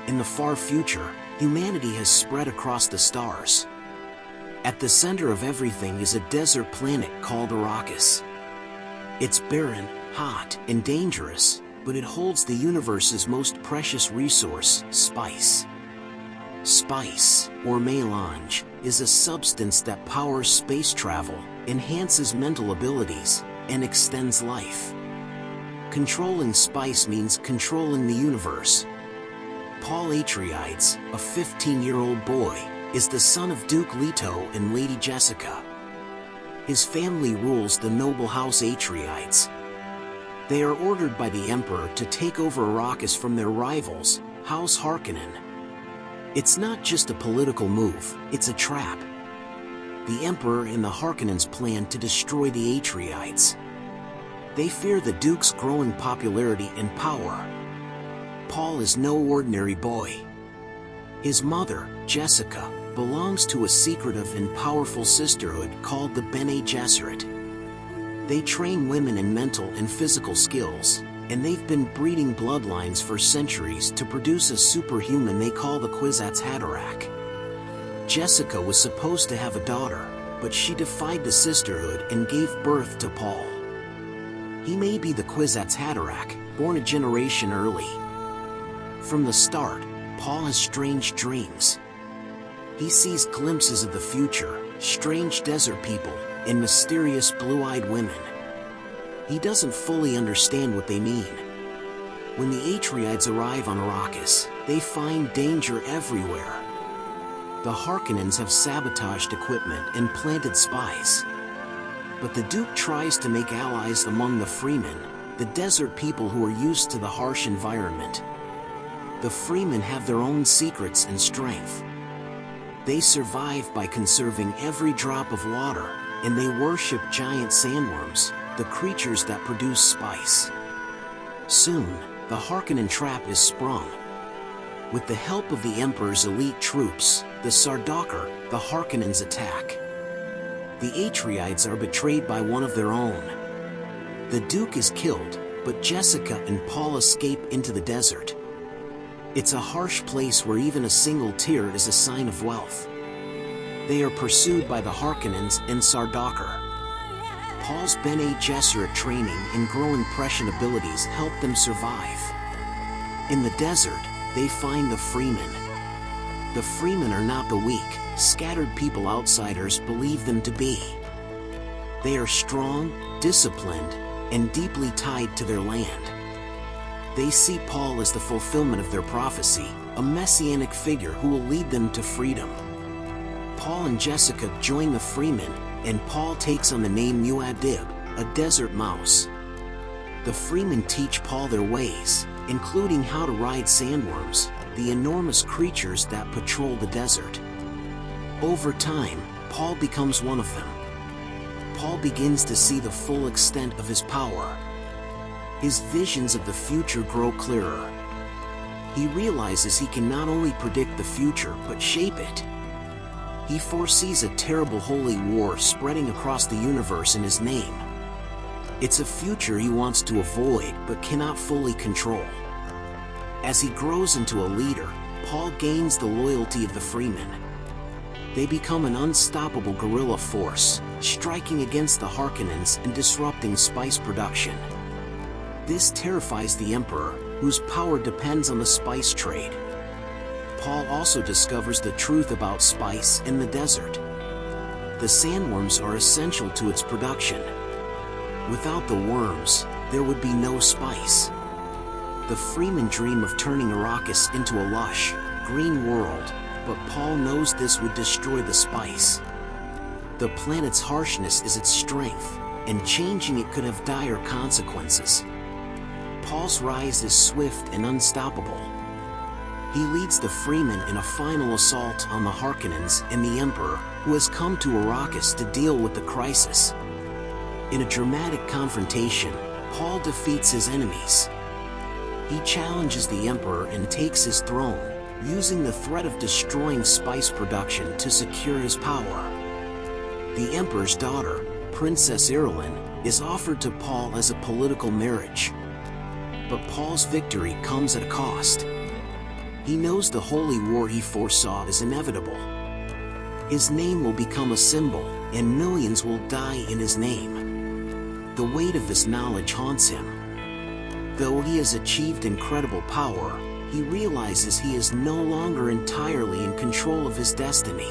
in the far future, humanity has spread across the stars. At the center of everything is a desert planet called Arrakis. It's barren, hot, and dangerous, but it holds the universe's most precious resource, spice. Spice, or melange, is a substance that powers space travel, enhances mental abilities, and extends life. Controlling spice means controlling the universe. Paul Atreides, a 15-year-old boy, is the son of Duke Leto and Lady Jessica. His family rules the noble House Atreides. They are ordered by the Emperor to take over Arrakis from their rivals, House Harkonnen. It's not just a political move, it's a trap. The Emperor and the Harkonnens plan to destroy the Atreides. They fear the Duke's growing popularity and power. Paul is no ordinary boy. His mother, Jessica, belongs to a secretive and powerful sisterhood called the Bene Gesserit. They train women in mental and physical skills, and they've been breeding bloodlines for centuries to produce a superhuman they call the Kwisatz Haderach. Jessica was supposed to have a daughter, but she defied the sisterhood and gave birth to Paul. He may be the Kwisatz Haderach, born a generation early. From the start, Paul has strange dreams. He sees glimpses of the future, strange desert people, and mysterious blue-eyed women. He doesn't fully understand what they mean. When the Atreides arrive on Arrakis, they find danger everywhere. The Harkonnens have sabotaged equipment and planted spies. But the Duke tries to make allies among the Fremen, the desert people who are used to the harsh environment. The Fremen have their own secrets and strength. They survive by conserving every drop of water, and they worship giant sandworms, the creatures that produce spice. Soon, the Harkonnen trap is sprung. With the help of the Emperor's elite troops, the Sardaukar, the Harkonnens attack. The Atreides are betrayed by one of their own. The Duke is killed, but Jessica and Paul escape into the desert. It's a harsh place where even a single tear is a sign of wealth. They are pursued by the Harkonnens and Sardaukar. Paul's Bene Gesserit training and growing Prussian abilities help them survive. In the desert, they find the Fremen. The Fremen are not the weak, scattered people outsiders believe them to be. They are strong, disciplined, and deeply tied to their land. They see Paul as the fulfillment of their prophecy, a messianic figure who will lead them to freedom. Paul and Jessica join the Fremen, and Paul takes on the name Muad'Dib, a desert mouse. The Fremen teach Paul their ways, including how to ride sandworms, the enormous creatures that patrol the desert. Over time, Paul becomes one of them. Paul begins to see the full extent of his power. His visions of the future grow clearer. He realizes he can not only predict the future but shape it. He foresees a terrible holy war spreading across the universe in his name. It's a future he wants to avoid but cannot fully control. As he grows into a leader, Paul gains the loyalty of the Fremen. They become an unstoppable guerrilla force, striking against the Harkonnens and disrupting spice production. This terrifies the Emperor, whose power depends on the spice trade. Paul also discovers the truth about spice in the desert. The sandworms are essential to its production. Without the worms, there would be no spice. The Fremen dream of turning Arrakis into a lush, green world, but Paul knows this would destroy the spice. The planet's harshness is its strength, and changing it could have dire consequences. Paul's rise is swift and unstoppable. He leads the Fremen in a final assault on the Harkonnens and the Emperor, who has come to Arrakis to deal with the crisis. In a dramatic confrontation, Paul defeats his enemies. He challenges the Emperor and takes his throne, using the threat of destroying spice production to secure his power. The Emperor's daughter, Princess Irulan, is offered to Paul as a political marriage. But Paul's victory comes at a cost. He knows the holy war he foresaw is inevitable. His name will become a symbol, and millions will die in his name. The weight of this knowledge haunts him. Though he has achieved incredible power, he realizes he is no longer entirely in control of his destiny.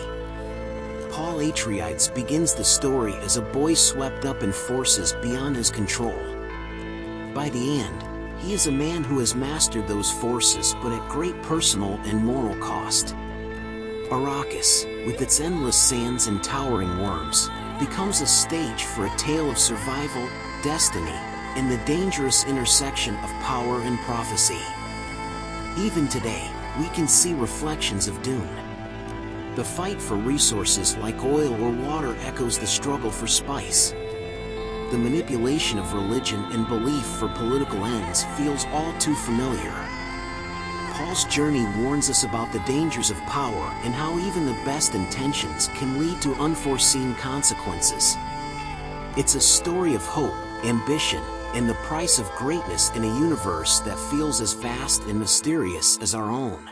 Paul Atreides begins the story as a boy swept up in forces beyond his control. By the end, he is a man who has mastered those forces but at great personal and moral cost. Arrakis, with its endless sands and towering worms, becomes a stage for a tale of survival, destiny, and the dangerous intersection of power and prophecy. Even today, we can see reflections of Dune. The fight for resources like oil or water echoes the struggle for spice. The manipulation of religion and belief for political ends feels all too familiar. Paul's journey warns us about the dangers of power and how even the best intentions can lead to unforeseen consequences. It's a story of hope, ambition, and the price of greatness in a universe that feels as vast and mysterious as our own.